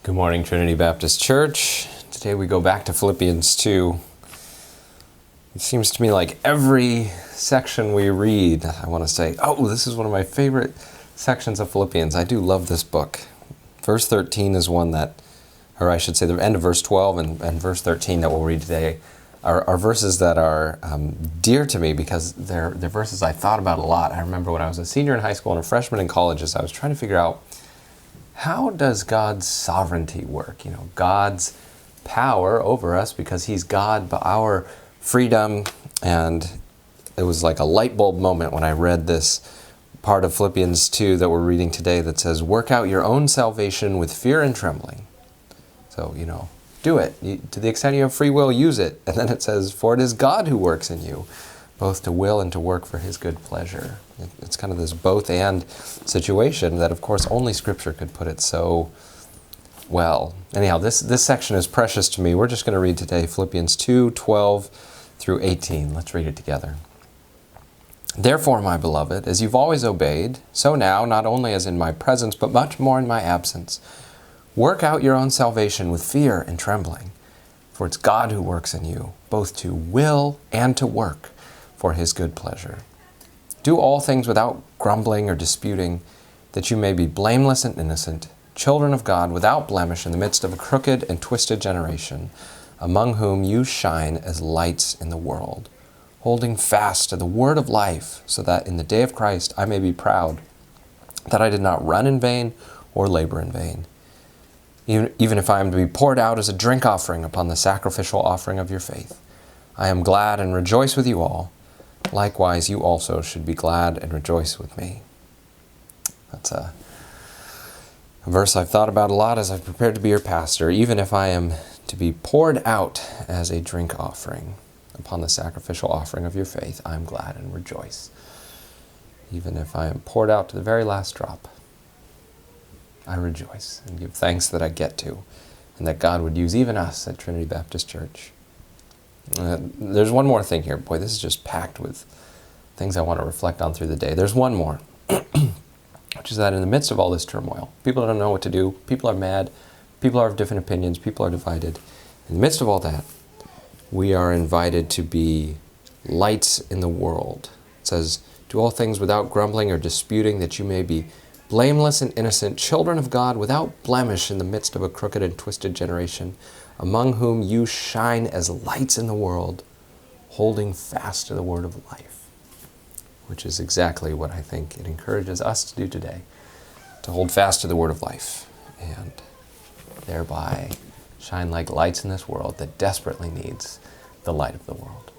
Good morning, Trinity Baptist Church. Today we go back to Philippians 2. It seems to me like every section we read, I want to say, oh, this is one of my favorite sections of Philippians. I do love this book. Verse 13 is one that, or I should say the end of verse 12 and verse 13 that we'll read today are verses that are dear to me because they're verses I thought about a lot. I remember when I was a senior in high school and a freshman in college, as I was trying to figure out, how does God's sovereignty work? You know, God's power over us because He's God, but our freedom. And it was like a light bulb moment when I read this part of Philippians 2 that we're reading today that says, work out your own salvation with fear and trembling. So, do it. To the extent you have free will, use it. And then it says, for it is God who works in you, both to will and to work for His good pleasure. It's kind of this both and situation that, of course, only Scripture could put it so well. Anyhow, this section is precious to me. We're just going to read today Philippians 2, 12 through 18. Let's read it together. Therefore, my beloved, as you've always obeyed, so now, not only as in my presence, but much more in my absence, work out your own salvation with fear and trembling. For it's God who works in you, both to will and to work for His good pleasure. Do all things without grumbling or disputing, that you may be blameless and innocent, children of God without blemish in the midst of a crooked and twisted generation, among whom you shine as lights in the world, holding fast to the word of life, so that in the day of Christ I may be proud that I did not run in vain or labor in vain. Even if I am to be poured out as a drink offering upon the sacrificial offering of your faith, I am glad and rejoice with you all. Likewise, you also should be glad and rejoice with me. That's a verse I've thought about a lot as I've prepared to be your pastor. Even if I am to be poured out as a drink offering upon the sacrificial offering of your faith, I am glad and rejoice. Even if I am poured out to the very last drop, I rejoice and give thanks that I get to, and that God would use even us at Trinity Baptist Church. There's one more thing here. Boy, this is just packed with things I want to reflect on through the day. There's one more, which is that in the midst of all this turmoil, people don't know what to do, people are mad, people are of different opinions, people are divided. In the midst of all that, we are invited to be lights in the world. It says, do all things without grumbling or disputing, that you may be blameless and innocent, children of God without blemish in the midst of a crooked and twisted generation, among whom you shine as lights in the world, holding fast to the word of life, which is exactly what I think it encourages us to do today, to hold fast to the word of life, and thereby shine like lights in this world that desperately needs the light of the world.